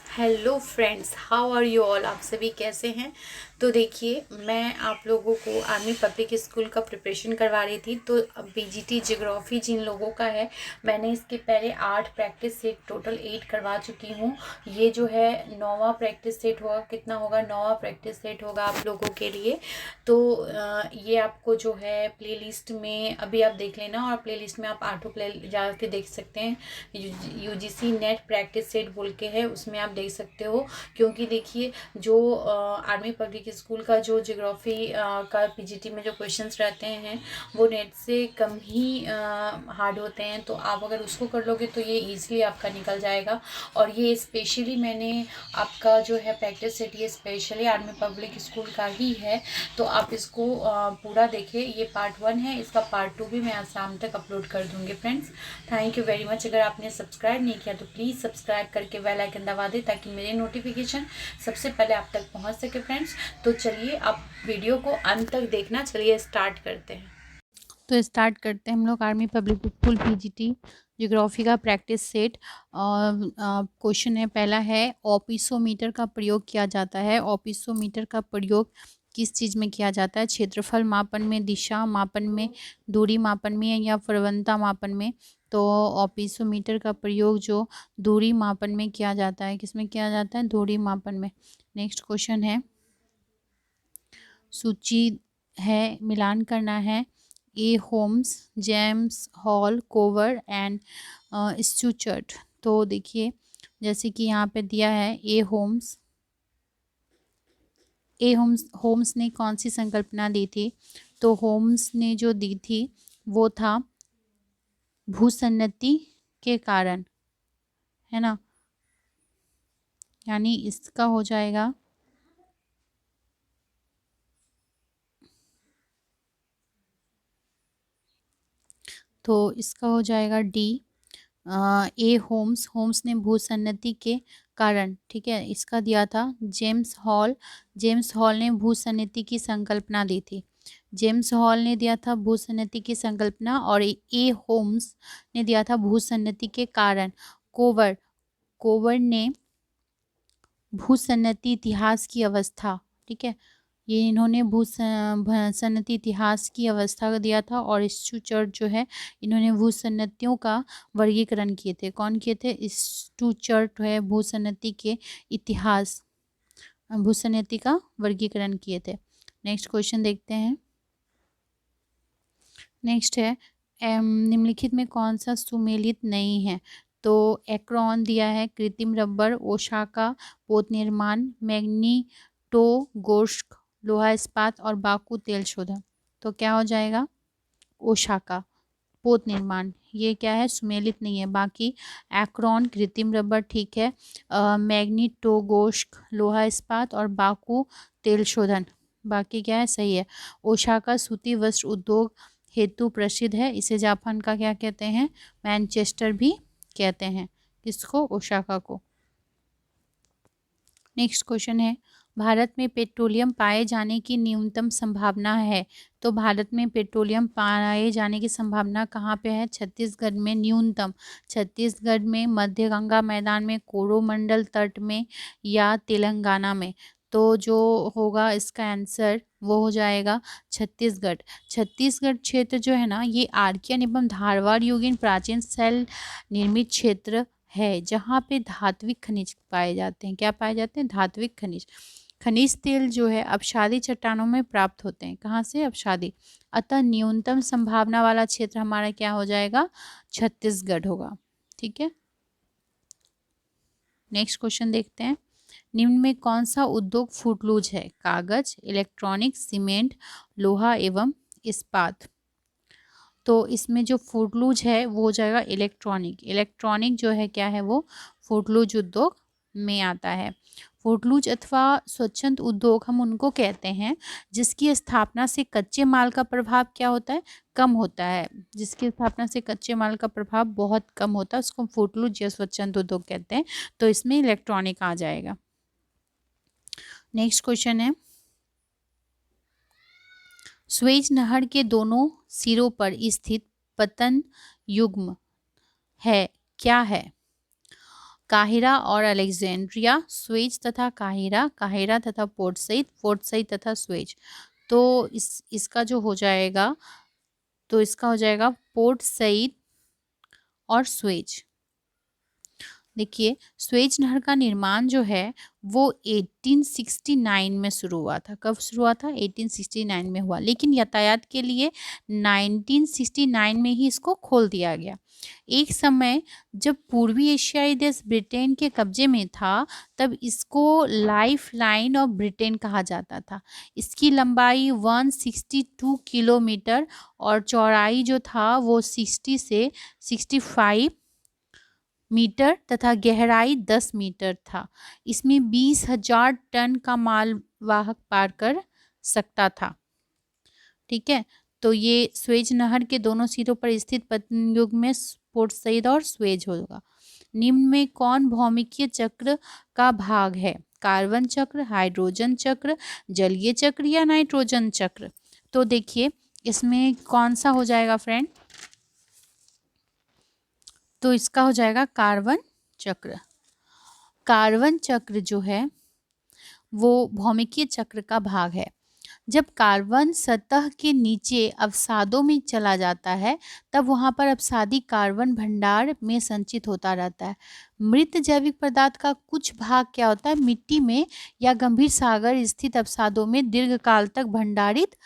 Hello friends, how are you all. आप सभी कैसे हैं। तो देखिए, मैं आप लोगों को आर्मी पब्लिक स्कूल का प्रिपरेशन करवा रही थी। तो पीजीटी ज्योग्राफी जिन लोगों का है, मैंने इसके पहले 8 प्रैक्टिस सेट टोटल 8 करवा चुकी हूँ। ये जो है 9वां प्रैक्टिस सेट होगा। कितना होगा? 9वां प्रैक्टिस सेट होगा आप लोगों के लिए। तो ये आपको जो है प्ले लिस्ट में अभी आप देख लेना, और प्ले लिस्ट में आप आठों प्ले जा के देख सकते हैं। यूजीसी नेट प्रैक्टिस सेट बोल के है, उसमें आप देख सकते हो। क्योंकि देखिए, जो आर्मी पब्लिक स्कूल का जो ज्योग्राफी का पीजीटी में जो क्वेश्चंस रहते हैं, वो नेट से कम ही हार्ड होते हैं। तो आप अगर उसको कर लोगे तो ये इजीली आपका निकल जाएगा। और ये स्पेशली मैंने आपका जो है प्रैक्टिस सेट, ये स्पेशली आर्मी पब्लिक स्कूल का ही है। तो आप इसको पूरा देखिए। ये पार्ट 1 है, इसका पार्ट 2 भी मैं आज शाम तक अपलोड कर दूंगी friends. Thank you very much. अगर आपने सब्सक्राइब नहीं किया तो प्लीज़ सब्सक्राइब करके बेल आइकन दबा दें, ताकि मेरे नोटिफिकेशन सबसे पहले आप तक पहुंच सके फ्रेंड्स। तो चलिए, आप वीडियो को अंत तक देखना। चलिए स्टार्ट करते हैं। तो स्टार्ट करते हैं हम लोग army public school PGT geography का प्रैक्टिस सेट। और क्वेश्चन है, पहला है, ऑपिसोमीटर का प्रयोग किया जाता है। ऑपिसोमीटर का प्रयोग किस चीज़ में किया जाता है? क्षेत्रफल मापन में, दिशा मापन में, दूरी मापन में, या प्रवणता मापन में? तो ऑपिसोमीटर का प्रयोग जो दूरी मापन में किया जाता है, किस में किया जाता है? दूरी मापन में। नेक्स्ट क्वेश्चन है, सूची है, मिलान करना है। A Holmes, James Hall, Kover and Stuart. तो देखिए, जैसे कि यहाँ पे दिया है होम्स ने कौन सी संकल्पना दी थी? तो होम्स ने जो दी थी वो था भूसन्नति के कारण, है ना। यानी इसका हो जाएगा, तो इसका हो जाएगा डी। ए होम्स ने भूसन्नति के कारण, ठीक है, इसका दिया था। जेम्स हॉल ने भूसन्नति की संकल्पना दी थी। जेम्स हॉल ने दिया था भूसन्नति की संकल्पना, और ए होम्स ने दिया था भूसन्नति के कारण। कोवर कोवर ने भूसन्नति इतिहास की अवस्था, ठीक है, ये इन्होंने भूसन्नति इतिहास की अवस्था का दिया था। और स्टूचर्ट जो है, इन्होंने भूसन्नतियों का वर्गीकरण किए थे। कौन किए थे? स्टूचर्ट है, भूसन्नति के इतिहास, भूसन्नति का वर्गीकरण किए थे। नेक्स्ट क्वेश्चन देखते हैं। नेक्स्ट है, निम्नलिखित में कौन सा सुमेलित नहीं है? तो एक्रोन दिया है, कृत्रिम रबर, ओसाका पोत निर्माण, मैग्नीटोगोर्स्क लोहा इस्पात, और बाकू तेल शोधन। तो क्या हो जाएगा? ओसाका पोत निर्माण, ये क्या है? सुमेलित नहीं है। बाकी एक्रोन कृत्रिम रबर ठीक है, मैग्नीटोगोर्स्क लोहा इस्पात, और बाकू तेल शोधन, बाकी क्या है? सही है। ओसाका सूती वस्त्र उद्योग हेतु प्रसिद्ध है। इसे जापान का क्या कहते हैं? मैनचेस्टर भी कहते हैं। किसको? ओसाका को। नेक्स्ट क्वेश्चन है, भारत में पेट्रोलियम पाए जाने की न्यूनतम संभावना है। तो भारत में पेट्रोलियम पाए जाने की संभावना कहाँ पे है? छत्तीसगढ़ में न्यूनतम। छत्तीसगढ़ में, मध्य गंगा मैदान में, कोरोमंडल तट में, या तेलंगाना में? तो जो होगा इसका आंसर वो हो जाएगा छत्तीसगढ़। छत्तीसगढ़ क्षेत्र जो है ना, ये आर्कियन एवं धारवाड़ युगीन प्राचीन शैल निर्मित क्षेत्र है, जहाँ पे धात्विक खनिज पाए जाते हैं। क्या पाए जाते हैं? धात्विक खनिज। खनिज तेल जो है अपसादी चट्टानों में प्राप्त होते हैं। कहाँ से? अपसादी। अतः न्यूनतम संभावना वाला क्षेत्र हमारा क्या हो जाएगा? छत्तीसगढ़ होगा। ठीक है, नेक्स्ट क्वेश्चन देखते हैं। निम्न में कौन सा उद्योग फूटलूज है? कागज, इलेक्ट्रॉनिक्स, सीमेंट, लोहा एवं इस्पात। तो इसमें जो फूटलूज है वो हो जाएगा इलेक्ट्रॉनिक। इलेक्ट्रॉनिक जो है क्या है? वो फूटलूज उद्योग में आता है। फूटलूज अथवा स्वच्छंद उद्योग हम उनको कहते हैं जिसकी स्थापना से कच्चे माल का प्रभाव क्या होता है? कम होता है। जिसकी स्थापना से कच्चे माल का प्रभाव बहुत कम होता है, उसको फूटलूज या स्वच्छंद उद्योग कहते हैं। तो इसमें इलेक्ट्रॉनिक आ जाएगा। नेक्स्ट क्वेश्चन है, स्वेज नहर के दोनों सिरों पर स्थित पतन युग्म है, क्या है? काहिरा और अलेक्जेंड्रिया, स्वेज तथा काहिरा, काहिरा तथा पोर्ट सईद तथा स्वेज। तो इसका जो हो जाएगा, तो इसका हो जाएगा पोर्ट सईद और स्वेज। देखिए, स्वेज नहर का निर्माण जो है वो 1869 में शुरू हुआ था। कब शुरू हुआ था? 1869 में हुआ, लेकिन यातायात के लिए 1969 में ही इसको खोल दिया गया। एक समय जब पूर्वी एशियाई देश ब्रिटेन के कब्जे में था, तब इसको लाइफ लाइन ऑफ ब्रिटेन कहा जाता था। इसकी लंबाई 162 किलोमीटर और चौड़ाई जो था वो 60 से 65 मीटर तथा गहराई 10 मीटर था। इसमें 20,000 टन का मालवाहक पार कर सकता था। ठीक है, तो ये स्वेज नहर के दोनों सिरों पर स्थित पतन युग में पोर्ट सईद और स्वेज होगा। निम्न में कौन भौमिकीय चक्र का भाग है? कार्बन चक्र, हाइड्रोजन चक्र, जलीय चक्र या नाइट्रोजन चक्र? तो देखिए, इसमें कौन सा हो जाएगा फ्रेंड? तो इसका हो जाएगा कार्बन चक्र। कार्बन चक्र जो है वो भौमिकीय चक्र का भाग है। जब कार्बन सतह के नीचे अवसादों में चला जाता है, तब वहाँ पर अवसादी कार्बन भंडार में संचित होता रहता है। मृत जैविक पदार्थ का कुछ भाग क्या होता है? मिट्टी में या गंभीर सागर स्थित अवसादों में दीर्घकाल तक भंडारित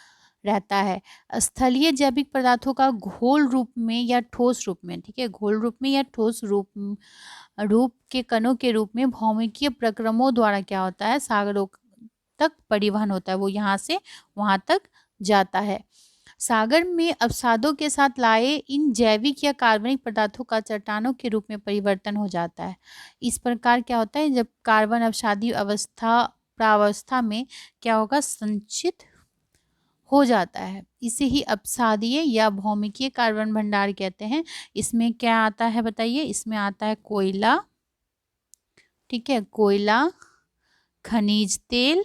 रहता है। स्थलीय जैविक पदार्थों का घोल रूप में या ठोस रूप में, ठीक है, घोल रूप में या ठोस रूप के कणों के रूप में भौमिकीय प्रक्रमों द्वारा क्या होता है? सागरों तक परिवहन होता है, वो यहाँ से वहाँ तक जाता है। सागर में अवसादों के साथ लाए इन जैविक या कार्बनिक पदार्थों का चट्टानों के रूप में परिवर्तन हो जाता है। इस प्रकार क्या होता है? जब कार्बन अवसादी प्रावस्था में क्या होगा? संचित हो जाता है। इसे ही अपसादीय या भौमिकीय कार्बन भंडार कहते हैं। इसमें क्या आता है बताइए? इसमें आता है कोयला, ठीक है, कोयला, खनिज तेल,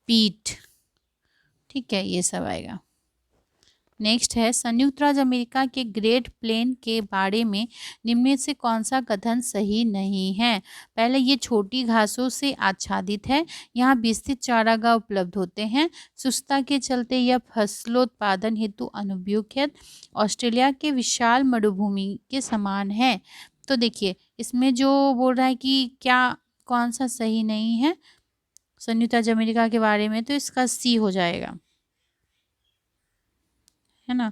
पीट, ठीक है, ये सब आएगा। नेक्स्ट है, संयुक्त राज्य अमेरिका के ग्रेट प्लेन के बारे में निम्न में से कौन सा कथन सही नहीं है? पहले, ये छोटी घासों से आच्छादित है, यहाँ विस्तृत चारागाह उपलब्ध होते हैं, शुष्कता के चलते यह फसलोत्पादन हेतु अनुपयुक्त है, ऑस्ट्रेलिया के विशाल मरुभूमि के समान है। तो देखिए, इसमें जो बोल रहा है कि क्या कौन सा सही नहीं है संयुक्त राज्य अमेरिका के बारे में, तो इसका सी हो जाएगा, है ना।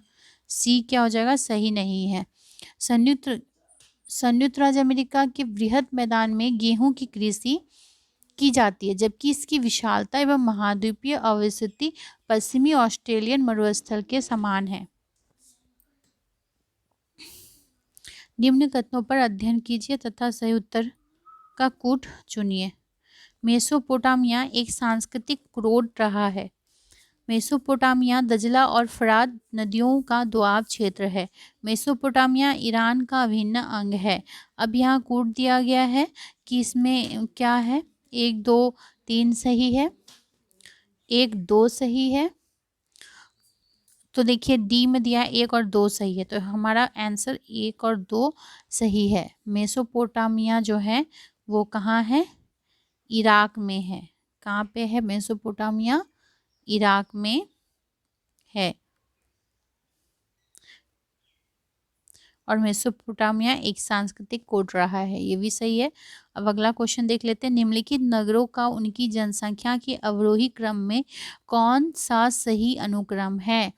सी क्या हो जाएगा? सही नहीं है। संयुक्त राज्य अमेरिका के बृहद मैदान में गेहूं की कृषि की जाती है, जबकि इसकी विशालता एवं महाद्वीपीय अवस्थिति पश्चिमी ऑस्ट्रेलियन मरुस्थल के समान है। निम्न कथनों पर अध्ययन कीजिए तथा सही उत्तर का कूट चुनिए। मेसोपोटामिया एक सांस्कृतिक क्रोध रहा है। मेसोपोटामिया दजला और फरात नदियों का दोआब क्षेत्र है। मेसोपोटामिया ईरान का अभिन्न अंग है। अब यहाँ कूट दिया गया है कि इसमें क्या है? 1 2 3 सही है, 1 2 सही है। तो देखिए, डी में दिया 1 और 2 सही है, तो हमारा आंसर 1 और 2 सही है। मेसोपोटामिया जो है वो कहाँ है? इराक में है। कहाँ पे है मेसोपोटामिया? इराक में है। और मेसोपोटामिया एक सांस्कृतिक कोड रहा है, ये भी सही है। अब अगला क्वेश्चन देख लेते हैं। निम्नलिखित नगरों का उनकी जनसंख्या के अवरोही क्रम में कौन सा सही अनुक्रम है?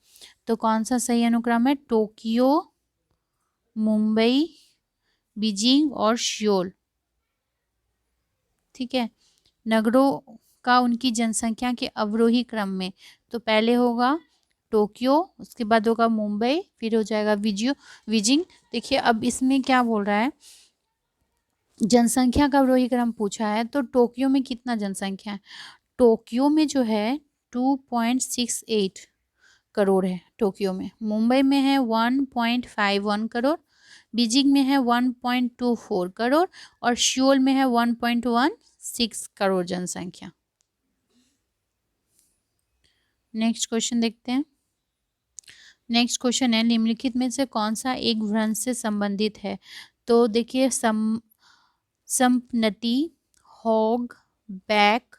तो कौन सा सही अनुक्रम है? टोक्यो, मुंबई, बीजिंग और सियोल, ठीक है। नगरों का उनकी जनसंख्या के अवरोही क्रम में, तो पहले होगा टोक्यो, उसके बाद होगा मुंबई, फिर हो जाएगा बीजिंग। देखिए, अब इसमें क्या बोल रहा है? जनसंख्या का अवरोही क्रम पूछा है, तो टोक्यो में कितना जनसंख्या है? टोक्यो में जो है 2.68 करोड़ है टोक्यो में। मुंबई में है 1.51 करोड़, बीजिंग में है 1.24 करोड़ और सियोल में है 1.16 करोड़ जनसंख्या। नेक्स्ट क्वेश्चन देखते हैं। नेक्स्ट क्वेश्चन है, निम्नलिखित में से कौन सा एक भ्रंश से संबंधित है? तो देखिए, संपनती, हॉग, बैक,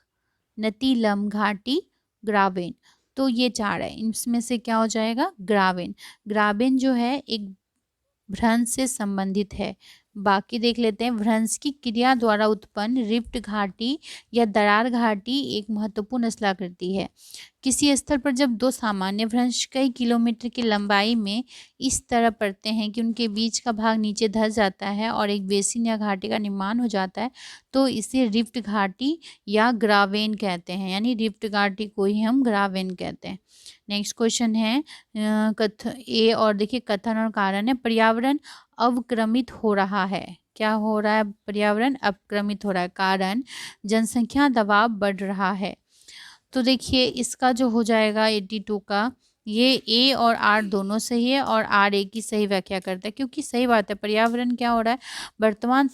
नतीलम घाटी, ग्रावेन। तो ये 4 है, इसमें से क्या हो जाएगा? ग्रावेन। ग्रावेन जो है एक भ्रंश से संबंधित है। बाकी देख लेते हैं। भ्रंश की क्रिया द्वारा उत्पन्न रिफ्ट घाटी या दरार घाटी एक महत्वपूर्ण स्थलाकृति है। किसी स्थल पर जब दो सामान्य भ्रंश कई किलोमीटर की लंबाई में इस तरह पड़ते हैं कि उनके बीच का भाग नीचे धंस जाता है और एक बेसिन या घाटी का निर्माण हो जाता है, तो इसे रिफ्ट घाटी या ग्रावेन कहते हैं। यानी रिफ्ट घाटी को ही हम ग्रावेन कहते हैं। नेक्स्ट क्वेश्चन है ए और देखिए कथन और कारण है। पर्यावरण अवक्रमित हो रहा है। क्या हो रहा है? पर्यावरण अवक्रमित हो रहा है। कारण जनसंख्या दबाव बढ़ रहा है। तो देखिए इसका जो हो जाएगा 82 का, ये ए और आर दोनों सही है और आर ए की सही व्याख्या करता है, क्योंकि सही बात है। पर्यावरण क्या हो रहा है? वर्तमान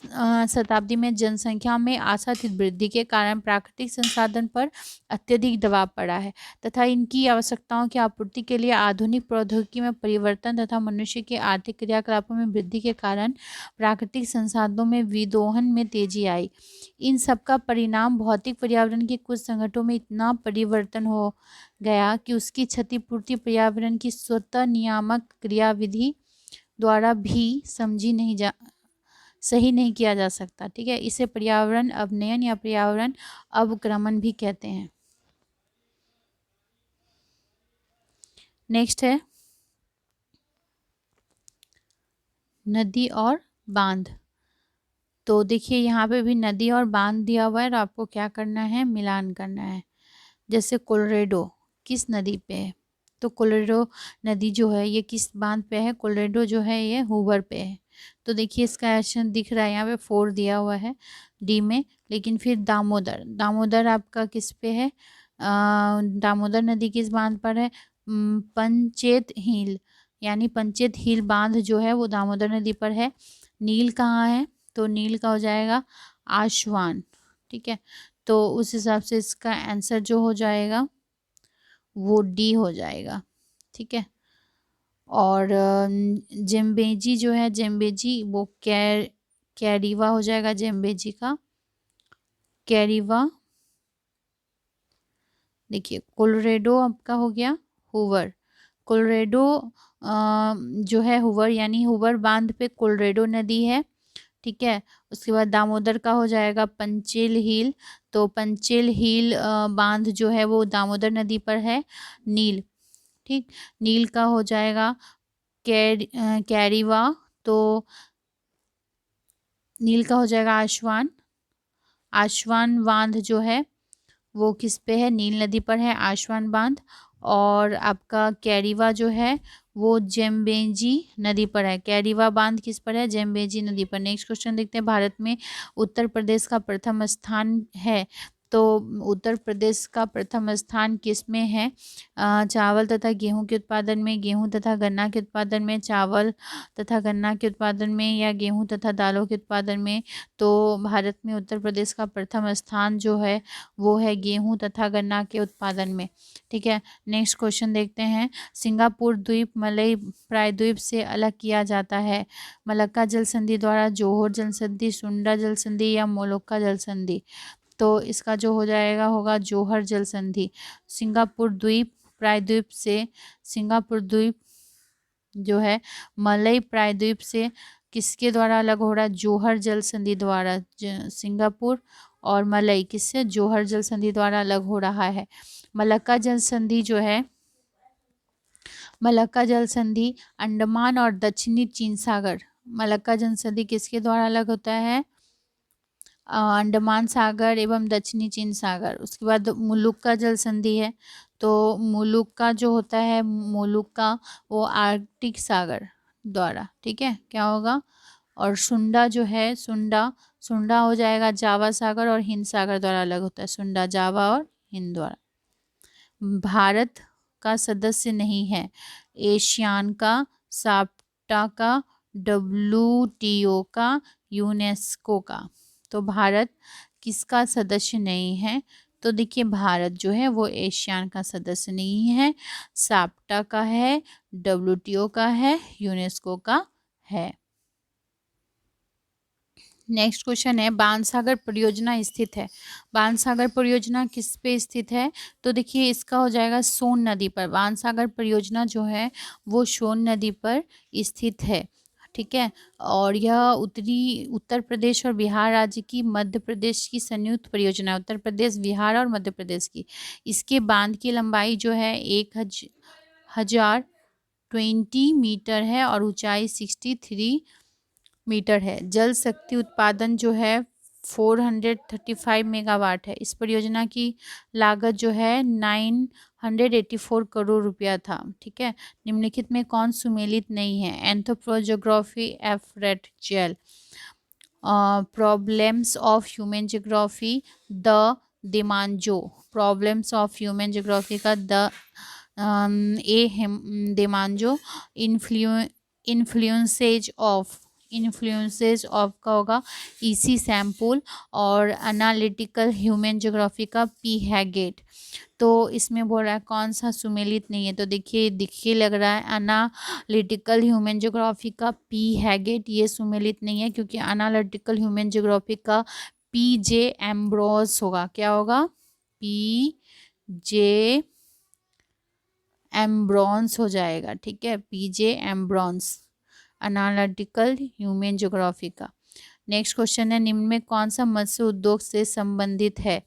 शताब्दी में जनसंख्या में आशातीत वृद्धि के कारण प्राकृतिक संसाधन पर अत्यधिक दबाव पड़ा है तथा इनकी आवश्यकताओं की आपूर्ति के लिए आधुनिक प्रौद्योगिकी में परिवर्तन तथा मनुष्य के आर्थिक क्रियाकलापों में वृद्धि के कारण प्राकृतिक संसाधनों में विदोहन में तेजी आई। इन सब का परिणाम भौतिक पर्यावरण के कुछ संगठनों में इतना परिवर्तन हो गया कि उसकी क्षतिपूर्ति पर्यावरण की स्वतः नियामक क्रियाविधि द्वारा भी सही नहीं किया जा सकता। ठीक है, इसे पर्यावरण अवनयन या पर्यावरण अवक्रमण भी कहते हैं। नेक्स्ट है नदी और बांध। तो देखिए यहाँ पे भी नदी और बांध दिया हुआ है और आपको क्या करना है? मिलान करना है। जैसे कोलोरेडो किस नदी पे है? तो कोलोरेडो नदी जो है ये किस बांध पे है? कोलोरेडो जो है ये हूवर पे है। तो देखिए इसका ऑप्शन दिख रहा है यहाँ पे 4 दिया हुआ है डी में। लेकिन फिर दामोदर, दामोदर आपका किस पे है? दामोदर नदी किस बांध पर है? पंचेत हिल, यानी पंचेत हिल बांध जो है वो दामोदर नदी पर है। नील कहाँ है? तो नील का हो जाएगा आश्वान। ठीक है, तो उस हिसाब से इसका आंसर जो हो जाएगा वो डी हो जाएगा। ठीक है, और जेम्बेजी जो है, जेम्बेजी वो कैरीवा हो जाएगा। जेम्बेजी का कैरीवा। देखिए कोलोरेडो आपका हो गया हूवर। कोलोरेडो जो है हूवर, यानी हूवर बांध पे कोलोरेडो नदी है। ठीक है, उसके बाद दामोदर का हो जाएगा पंचेल हिल। तो पंचेल हिल बांध जो है वो दामोदर नदी पर है। नील, ठीक, नील का हो जाएगा कैरीवा। तो नील का हो जाएगा आश्वान। आश्वान बांध जो है वो किस पे है? नील नदी पर है आश्वान बांध। और आपका कैरीवा जो है वो जेम्बेजी नदी पर है। कैरीवा बांध किस पर है? जेम्बेजी नदी पर। नेक्स्ट क्वेश्चन देखते हैं। भारत में उत्तर प्रदेश का प्रथम स्थान है। तो उत्तर प्रदेश का प्रथम स्थान किस में है? चावल तथा गेहूं के उत्पादन में, गेहूं तथा गन्ना के उत्पादन में, चावल तथा गन्ना के उत्पादन में, या गेहूं तथा दालों के उत्पादन में। तो भारत में उत्तर प्रदेश का प्रथम स्थान जो है वो है गेहूं तथा गन्ना के उत्पादन में। ठीक है, नेक्स्ट क्वेश्चन देखते हैं। सिंगापुर द्वीप मलय प्रायद्वीप से अलग किया जाता है। मलक्का जल संधि द्वारा, जोहर जल संधि, सुंडा जल संधि या मोलक्का जल संधि। तो इसका जो हो जाएगा होगा जोहर जल संधि। सिंगापुर द्वीप प्रायद्वीप से, सिंगापुर द्वीप जो है मलय प्रायद्वीप से किसके द्वारा अलग हो रहा है? जोहर जल संधि द्वारा। सिंगापुर और मलय किससे? जोहर जल संधि द्वारा अलग हो रहा है। मलक्का जल संधि जो है, मलक्का जल संधि अंडमान और दक्षिणी चीन सागर, मलक्का जल संधि किसके द्वारा अलग होता है? अंडमान सागर एवं दक्षिणी चीन सागर। उसके बाद मुलुक्का जल संधि है। तो मुलुक्का जो होता है, मुलुक्का वो आर्कटिक सागर द्वारा। ठीक है, क्या होगा? और सुंडा जो है, सुंडा, सुंडा हो जाएगा जावा सागर और हिंद सागर द्वारा अलग होता है। सुंडा जावा और हिंद द्वारा। भारत का सदस्य नहीं है एशियान का, साप्टा का, WTO का, यूनेस्को का। तो भारत किसका सदस्य नहीं है? तो देखिए भारत जो है वो एशियान का सदस्य नहीं है, साप्टा का है, WTO का है, यूनेस्को का है। नेक्स्ट क्वेश्चन है, बाणसागर परियोजना स्थित है। बाणसागर परियोजना किस पे स्थित है? तो देखिए इसका हो जाएगा सोन नदी पर। बाणसागर परियोजना जो है वो सोन नदी पर स्थित है, ठीक है। और यह उत्तर प्रदेश और बिहार राज्य की, मध्य प्रदेश की संयुक्त परियोजना है। उत्तर प्रदेश, बिहार और मध्य प्रदेश की। इसके बांध की लंबाई जो है 1020 मीटर है और ऊंचाई 63 मीटर है। जल शक्ति उत्पादन जो है 435 मेगावाट है। इस परियोजना की लागत जो है 984 करोड़ रुपया था, ठीक है। निम्नलिखित में कौन सुमेलित नहीं है? Anthropogeography, F Ratzel. Problems of human geography, the Demangeon. Problems of human geography का द दिमांजो। इन्फ्लुएंसेज ऑफ का होगा ईसी सैम्पल। और एनालिटिकल ह्यूमन ज्योग्राफी का पी हैगेट। तो इसमें बोल रहा है कौन सा सुमेलित नहीं है? तो देखिए लग रहा है एनालिटिकल ह्यूमन ज्योग्राफी का पी हैगेट ये सुमेलित नहीं है, क्योंकि एनालिटिकल ह्यूमन ज्योग्राफी का पी जे एम्ब्रोस होगा। क्या होगा? पी जे एम्ब्रोन्स हो जाएगा, ठीक है। पीजे एम्ब्रोन्स एनालिटिकल ह्यूमन ज्योग्राफी का। नेक्स्ट क्वेश्चन है, निम्न में कौन सा मत्स्य उद्योग से संबंधित है?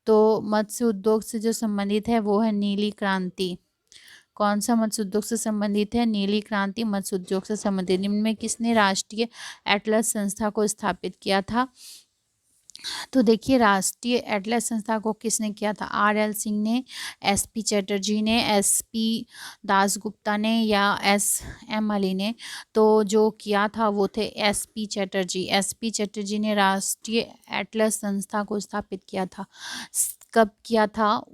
तो मत्स्य उद्योग से जो संबंधित है वो है नीली क्रांति। कौन सा मत्स्य उद्योग से संबंधित है? नीली क्रांति मत्स्य उद्योग से संबंधित। निम्न में किसने राष्ट्रीय एटलस संस्था को स्थापित किया था? तो देखिए राष्ट्रीय एटलस संस्था को किसने किया था? आर.एल. सिंह ने, एस.पी. चैटर्जी ने, एस.पी. दासगुप्ता ने या एस.एम. अली ने? तो जो किया था वो थे एस.पी. चैटर्जी। एस.पी. चैटर्जी ने राष्ट्रीय एटलस संस्था को स्थापित किया था। कब किया था?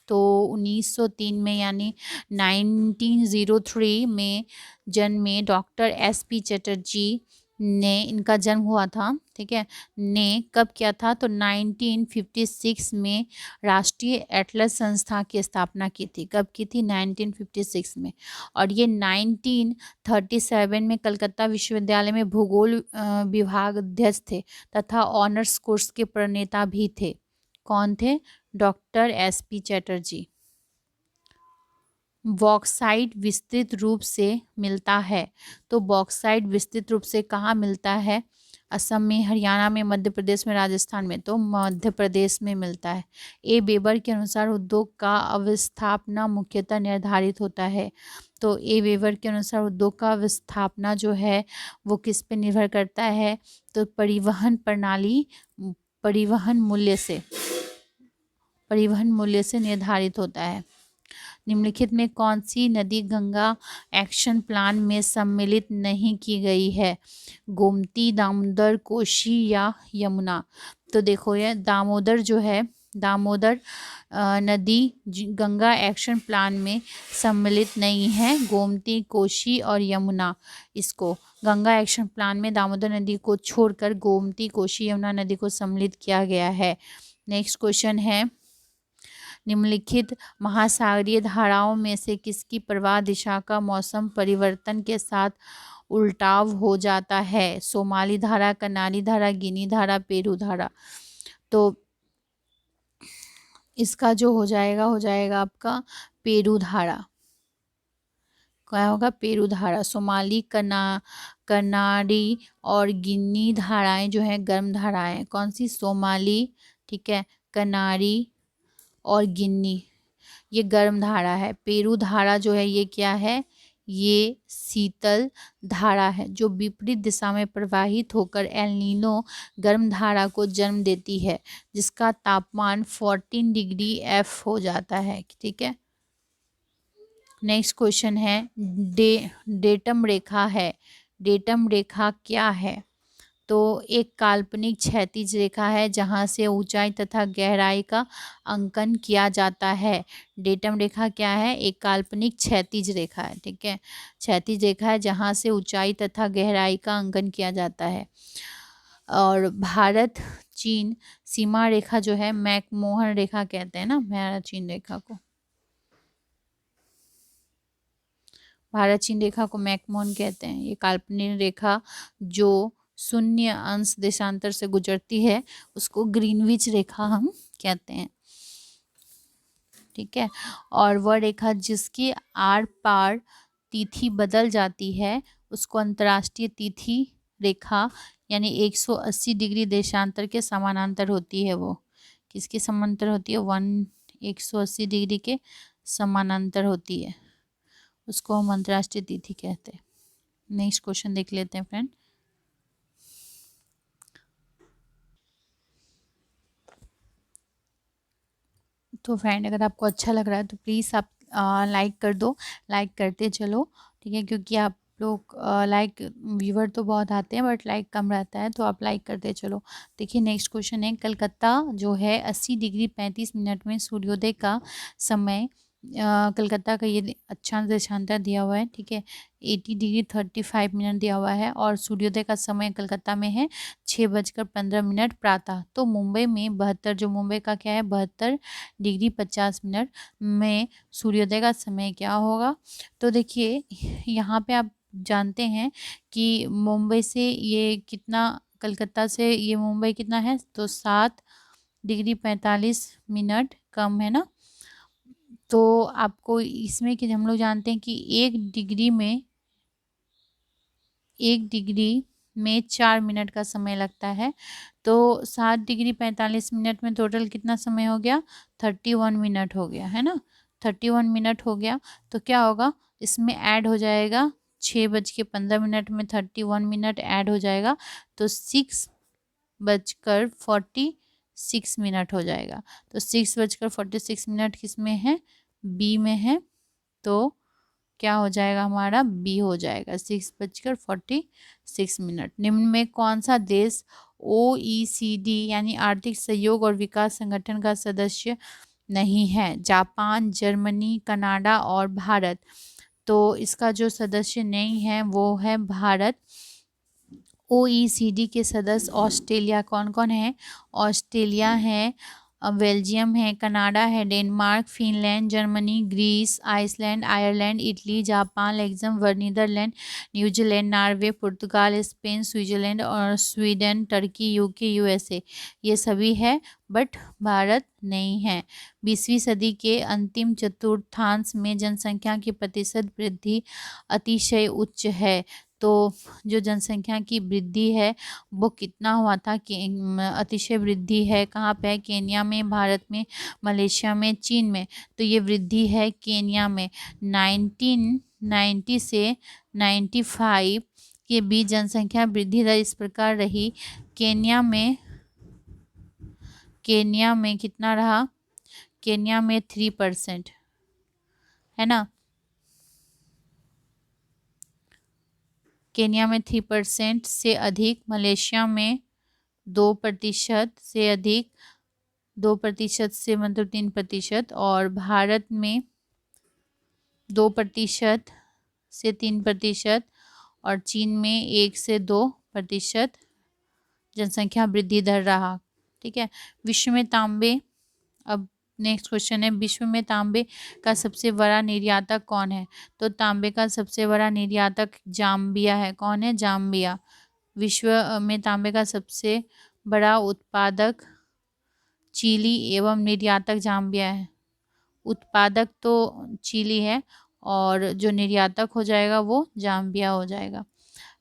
तो 1903 में, यानी 1903 में जन्मे डॉक्टर एस.पी. चैटर्जी ने, इनका जन्म हुआ था, ठीक है। ने कब किया था? तो 1956 में राष्ट्रीय एटलस संस्था की स्थापना की थी। कब की थी? 1956 में। और ये 1937 में कलकत्ता विश्वविद्यालय में भूगोल विभाग अध्यक्ष थे तथा ऑनर्स कोर्स के प्रणेता भी थे। कौन थे? Doctor SP. चैटर्जी। बॉक्साइट विस्तृत रूप से मिलता है। तो बॉक्साइट विस्तृत रूप से कहाँ मिलता है? असम में, हरियाणा में, मध्य प्रदेश में, राजस्थान में। तो मध्य प्रदेश में मिलता है। ए वेबर के अनुसार उद्योग का अवस्थापना मुख्यतः निर्धारित होता है। तो ए वेबर के अनुसार उद्योग का अवस्थापना जो है वो किस पे निर्भर करता है? तो परिवहन प्रणाली, परिवहन मूल्य से निर्धारित होता है। निम्नलिखित में कौन सी नदी गंगा एक्शन प्लान में सम्मिलित नहीं की गई है? गोमती, दामोदर, कोशी या यमुना? तो देखो ये दामोदर जो है, दामोदर नदी गंगा एक्शन प्लान में सम्मिलित नहीं है। गोमती, कोशी और यमुना, इसको गंगा एक्शन प्लान में दामोदर नदी को छोड़कर गोमती, कोशी, यमुना नदी को सम्मिलित किया गया है। नेक्स्ट क्वेश्चन है, निम्नलिखित महासागरीय धाराओं में से किसकी प्रवाह दिशा का मौसम परिवर्तन के साथ उल्टाव हो जाता है? सोमाली धारा, कनारी धारा, गिनी धारा, पेरू धारा? तो इसका जो हो जाएगा आपका पेरू धारा। क्या होगा? पेरू धारा। सोमाली, कनारी और गिनी धाराएं जो है गर्म धाराएं। कौन सी? सोमाली, ठीक है, कनारी और गिन्नी, ये गर्म धारा है। पेरू धारा जो है ये क्या है? ये शीतल धारा है जो विपरीत दिशा में प्रवाहित होकर एल नीनो गर्म धारा को जन्म देती है, जिसका तापमान 14 डिग्री F हो जाता है, ठीक है। नेक्स्ट क्वेश्चन है, डेटम रेखा है। डेटम रेखा क्या है? तो एक काल्पनिक क्षैतिज रेखा है जहां से ऊंचाई तथा गहराई का अंकन किया जाता है। डेटम रेखा क्या है? एक काल्पनिक क्षैतिज रेखा है, ठीक है। क्षैतिज रेखा है जहां से ऊंचाई तथा गहराई का अंकन किया जाता है। और भारत चीन सीमा रेखा जो है मैकमोहन रेखा कहते हैं ना, भारत चीन रेखा को। भारत चीन रेखा को मैकमोहन कहते हैं। ये काल्पनिक रेखा जो शून्य अंश देशांतर से गुजरती है उसको ग्रीनविच रेखा हम कहते हैं। ठीक है, और वह रेखा जिसकी आर पार तिथि बदल जाती है उसको अंतर्राष्ट्रीय तिथि रेखा यानी 180 डिग्री देशांतर के समानांतर होती है। वो किसके समानांतर होती है? 180 डिग्री के समानांतर होती है, उसको हम अंतर्राष्ट्रीय तिथि कहते हैं। नेक्स्ट क्वेश्चन देख लेते हैं फ्रेंड। तो फ्रेंड अगर आपको अच्छा लग रहा है तो प्लीज़ आप लाइक कर दो, लाइक करते चलो। ठीक है, क्योंकि आप लोग लाइक व्यूवर तो बहुत आते हैं बट लाइक कम रहता है, तो आप लाइक करते चलो। देखिए नेक्स्ट क्वेश्चन है, कलकत्ता जो है 80 डिग्री 35 मिनट में सूर्योदय का समय, कलकत्ता का ये अक्षांश देशांतर दिया हुआ है। ठीक है, 80 डिग्री 35 मिनट दिया हुआ है और सूर्योदय का समय कलकत्ता में है 6:15 प्रातः। तो मुंबई में 72, जो मुंबई का क्या है 72 डिग्री 50 मिनट में सूर्योदय का समय क्या होगा? तो देखिए यहाँ पे आप जानते हैं कि मुंबई से ये कितना, कलकत्ता से ये मुंबई कितना है, तो 7 डिग्री 45 मिनट कम है ना। तो आपको इसमें कि हम लोग जानते हैं कि 1 डिग्री में 4 मिनट का समय लगता है। तो 7 डिग्री 45 मिनट में टोटल कितना समय हो गया? 31 मिनट हो गया है ना, 31 मिनट हो गया। तो क्या होगा इसमें ऐड हो जाएगा 6:15 में 31 मिनट ऐड हो जाएगा, तो 6:46 हो जाएगा। तो 6:46 किस में है? बी में है। तो क्या हो जाएगा हमारा? बी हो जाएगा 6:46। निम्न में कौन सा देश OECD यानी आर्थिक सहयोग और विकास संगठन का सदस्य नहीं है? जापान, जर्मनी, कनाडा और भारत। तो इसका जो सदस्य नहीं है वो है भारत। OECD के सदस्य ऑस्ट्रेलिया, कौन कौन है? ऑस्ट्रेलिया है, बेल्जियम है, कनाडा है, Denmark, Finland, Germany, Greece, Iceland, Ireland, Italy, Japan, Luxembourg, Netherland, New Zealand, Norway, पुर्तगाल, स्पेन, स्विट्जरलैंड और स्वीडन, टर्की, यूके, USA। ये सभी है बट भारत नहीं है। 20वीं सदी के अंतिम चतुर्थांश में जनसंख्या की प्रतिशत वृद्धि अतिशय उच्च है। तो जो जनसंख्या की वृद्धि है वो कितना हुआ था कि अतिशय वृद्धि है कहाँ पे है? केन्या में, भारत में, मलेशिया में, चीन में। तो ये वृद्धि है केन्या में। 1990 से 95 के बीच जनसंख्या वृद्धि दर इस प्रकार रही। केन्या में कितना रहा? केन्या में 3% है ना, केन्या में 3% से अधिक, मलेशिया में 2% से अधिक, 2% से मतलब 3%, और भारत में 2% से 3%, और चीन में 1 से 2% जनसंख्या वृद्धि दर रहा। ठीक है, विश्व में तांबे, अब नेक्स्ट क्वेश्चन है, विश्व में तांबे का सबसे बड़ा निर्यातक कौन है? तो तांबे का सबसे बड़ा निर्यातक जाम्बिया है। कौन है? जाम्बिया। विश्व में तांबे का सबसे बड़ा उत्पादक चिली एवं निर्यातक जाम्बिया है। उत्पादक तो चिली है और जो निर्यातक हो जाएगा वो जाम्बिया हो जाएगा।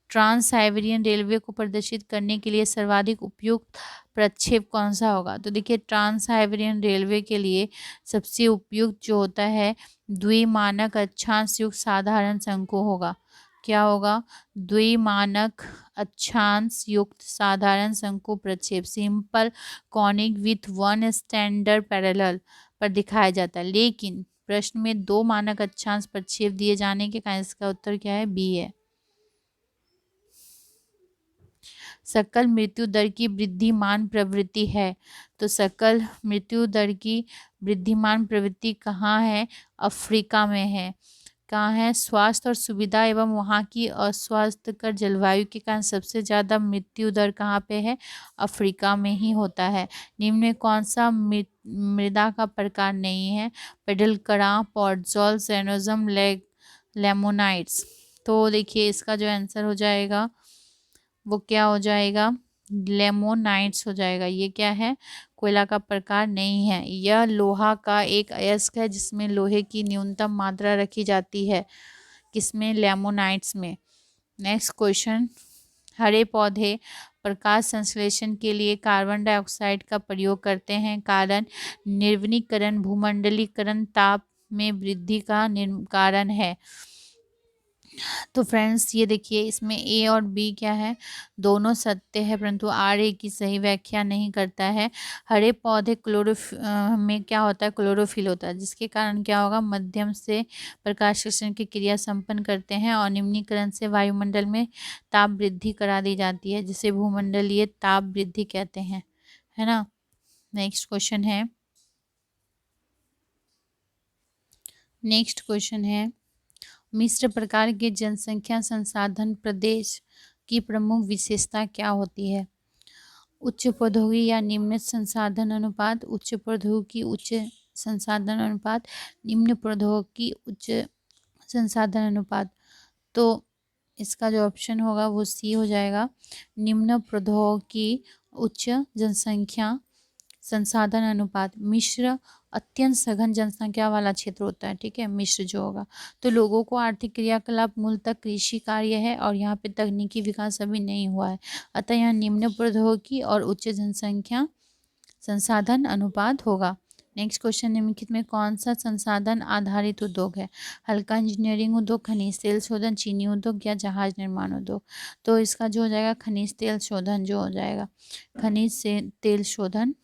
ट्रांस साइबेरियन रेलवे को प्रदर्शित करने के लिए सर्वाधिक उपयुक्त प्रक्षेप कौन सा होगा? तो देखिए ट्रांस साइबेरियन रेलवे के लिए सबसे उपयुक्त जो होता है द्विमानक अक्षांश युक्त साधारण शंकु होगा। क्या होगा? द्विमानक अक्षांश युक्त साधारण शंकु प्रक्षेप, simple conic with 1 standard parallel पर दिखाया जाता है। लेकिन प्रश्न में 2 मानक अक्षांश प्रक्षेप दिए जाने के कारण इसका उत्तर क्या है? बी है। सकल मृत्यु दर की वृद्धिमान प्रवृत्ति है। तो सकल मृत्यु दर की वृद्धिमान प्रवृत्ति कहाँ है? अफ्रीका में है। कहाँ है? स्वास्थ्य और सुविधा एवं वहाँ की अस्वास्थ्यकर जलवायु के कारण सबसे ज़्यादा मृत्यु दर कहाँ पे है? अफ्रीका में ही होता है। निम्न में कौन सा मृदा का प्रकार नहीं है? पेडल कड़ा, पॉडजॉल, सेनोजम, लेमोनाइट्स। तो देखिए इसका जो आंसर हो जाएगा वो क्या हो जाएगा, लेमोनाइट्स हो जाएगा। ये क्या है, कोयला का प्रकार नहीं है। यह लोहा का एक अयस्क है जिसमें लोहे की न्यूनतम मात्रा रखी जाती है, किसमें, लेमोनाइट्स में। नेक्स्ट क्वेश्चन, हरे पौधे प्रकाश संश्लेषण के लिए कार्बन डाइऑक्साइड का प्रयोग करते हैं, कारण निर्वनीकरण, भूमंडलीकरण, ताप में वृद्धि का कारण है। तो फ्रेंड्स ये देखिए, इसमें ए और बी क्या है, दोनों सत्य है, परंतु आर ए की सही व्याख्या नहीं करता है। हरे पौधे में क्या होता है, क्लोरोफिल होता है, जिसके कारण क्या होगा, मध्यम से प्रकाश संश्लेषण की क्रिया संपन्न करते हैं और निम्नीकरण से वायुमंडल में ताप वृद्धि करा दी जाती है, जिसे भूमंडलीय ताप वृद्धि कहते हैं, है ना। नेक्स्ट क्वेश्चन है, मिश्र प्रकार के जनसंख्या संसाधन प्रदेश की प्रमुख विशेषता क्या होती है। उच्च प्रौद्योगिकी या निम्न संसाधन अनुपात, उच्च प्रौद्योगिकी उच्च संसाधन अनुपात, निम्न प्रौद्योगिकी उच्च संसाधन अनुपात। तो इसका जो ऑप्शन होगा वो सी हो जाएगा, निम्न प्रौद्योगिकी उच्च जनसंख्या संसाधन अनुपात। मिश्र अत्यंत सघन जनसंख्या वाला क्षेत्र होता है, ठीक है, मिश्र जो होगा। तो लोगों को आर्थिक क्रियाकलाप मूलतः कृषि कार्य है और यहाँ पे तकनीकी विकास अभी नहीं हुआ है, अतः यहाँ निम्न प्रौद्योगिकी और उच्च जनसंख्या संसाधन अनुपात होगा। नेक्स्ट क्वेश्चन, निम्नलिखित में कौन सा संसाधन आधारित उद्योग है, हल्का इंजीनियरिंग उद्योग, खनिज तेल शोधन, चीनी उद्योग या जहाज निर्माण उद्योग। तो इसका जो हो जाएगा खनिज तेल शोधन जो हो जाएगा, खनिज से तेल शोधन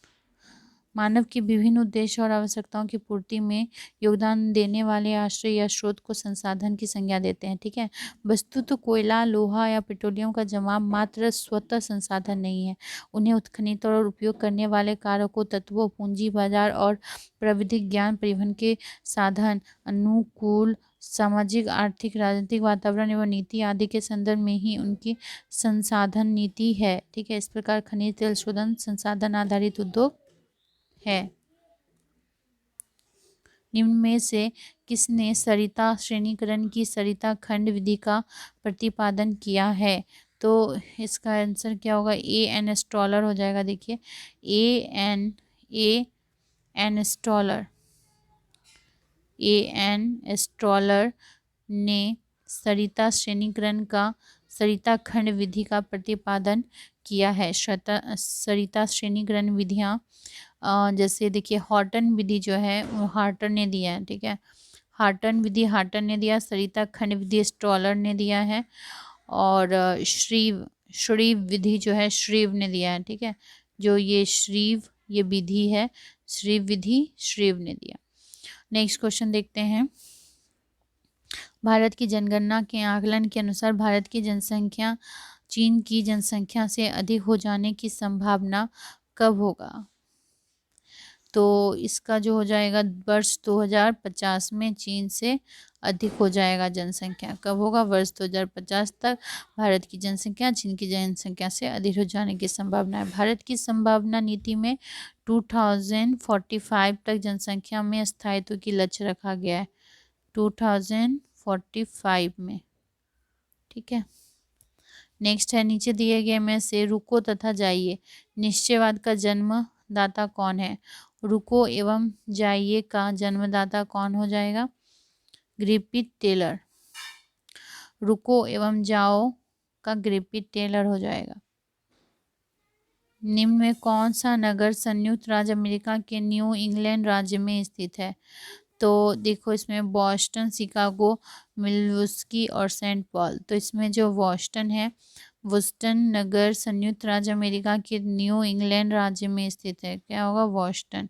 मानव की विभिन्न उद्देश्य और आवश्यकताओं की पूर्ति में योगदान देने वाले आश्रय या स्रोत को संसाधन की संज्ञा देते हैं, ठीक है। वस्तु तो कोयला, लोहा या पेट्रोलियम का जमाव मात्र स्वतः संसाधन नहीं है, उन्हें उत्खनित और उपयोग करने वाले कारकों, तत्वों, पूंजी बाजार और प्राविधिक ज्ञान, परिवहन के साधन, अनुकूल सामाजिक, आर्थिक, राजनीतिक वातावरण एवं नीति आदि के संदर्भ में ही उनकी संसाधन नीति है, ठीक है। इस प्रकार खनिज तेल शोधन संसाधन आधारित उद्योग है। निम्न में से किसने सरिता श्रेणीकरण की सरिता खंड विधि का प्रतिपादन किया है। तो इसका आंसर क्या होगा, ए एन स्टॉलर हो जाएगा। देखिए ए एन स्टॉलर ने सरिता श्रेणीकरण का सरिता खंड विधि का प्रतिपादन किया है। सरिता श्रेणीकरण विधियां जैसे देखिए हॉर्टन विधि जो है वो हार्टन ने दिया है, ठीक है, हार्टन विधि हार्टन ने दिया, सरिता खंड विधि स्टॉलर ने दिया है, और श्रीव विधि जो है श्रीव ने दिया है, ठीक है। जो ये श्रीव ये विधि है, श्रीव विधि श्रीव ने दिया। नेक्स्ट क्वेश्चन देखते हैं, भारत की जनगणना के आकलन के अनुसार भारत की जनसंख्या चीन की जनसंख्या से अधिक हो जाने की संभावना कब होगा। तो इसका जो हो जाएगा वर्ष 2050 में चीन से अधिक हो जाएगा जनसंख्या। कब होगा, वर्ष 2050 तक भारत की जनसंख्या चीन की जनसंख्या से अधिक हो जाने की संभावना है। भारत की संभावना नीति में 2045 तक जनसंख्या में स्थायित्व की लक्ष्य रखा गया है, 2045 में, ठीक है। नेक्स्ट है, नीचे दिए गए में से रुको तथा जाइए निश्चयवाद का जन्मदाता कौन है। रुको एवं जाइए का जन्मदाता कौन हो जाएगा, ग्रिफिथ टेलर। रुको एवं जाओ का ग्रिफिथ टेलर हो जाएगा। निम्न में कौन सा नगर संयुक्त राज्य अमेरिका के न्यू इंग्लैंड राज्य में स्थित है। तो देखो इसमें बॉस्टन, शिकागो, मिल्वॉकी और सेंट पॉल। तो इसमें जो बॉस्टन है, बोस्टन नगर संयुक्त राज्य अमेरिका के न्यू इंग्लैंड राज्य में स्थित है, क्या होगा, बॉस्टन।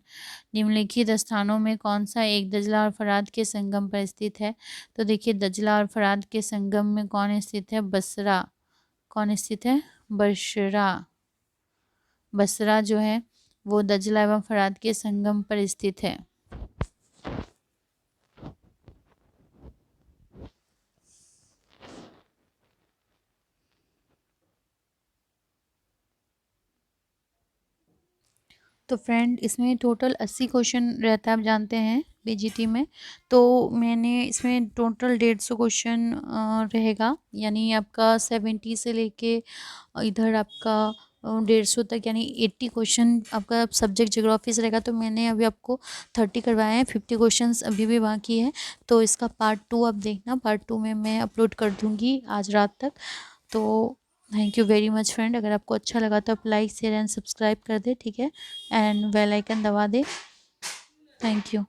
निम्नलिखित स्थानों में कौन सा एक दजला और फरात के संगम पर स्थित है। तो देखिए दजला और फरात के संगम में कौन स्थित है, बसरा। कौन स्थित है, बसरा जो है वो दजला एवं फरात के संगम पर स्थित है। तो फ्रेंड इसमें टोटल 80 क्वेश्चन रहता है, आप जानते हैं। बीजीटी में। तो मैंने इसमें टोटल 150 क्वेश्चन रहेगा, यानी आपका 70 से लेके इधर आपका 150 तक, यानी 80 क्वेश्चन आपका सब्जेक्ट ज्योग्राफी से रहेगा। तो मैंने अभी आपको 30 करवाए हैं, 50 क्वेश्चंस अभी भी बाकी है। तो इसका पार्ट 2 आप देखना, पार्ट 2 में मैं अपलोड कर दूँगी आज रात तक। तो thank you very much friend. अगर आपको अच्छा लगा तो आप लाइक शेयर एंड सब्सक्राइब कर दे, ठीक है, एंड बेल आइकन दबा दे। Thank you.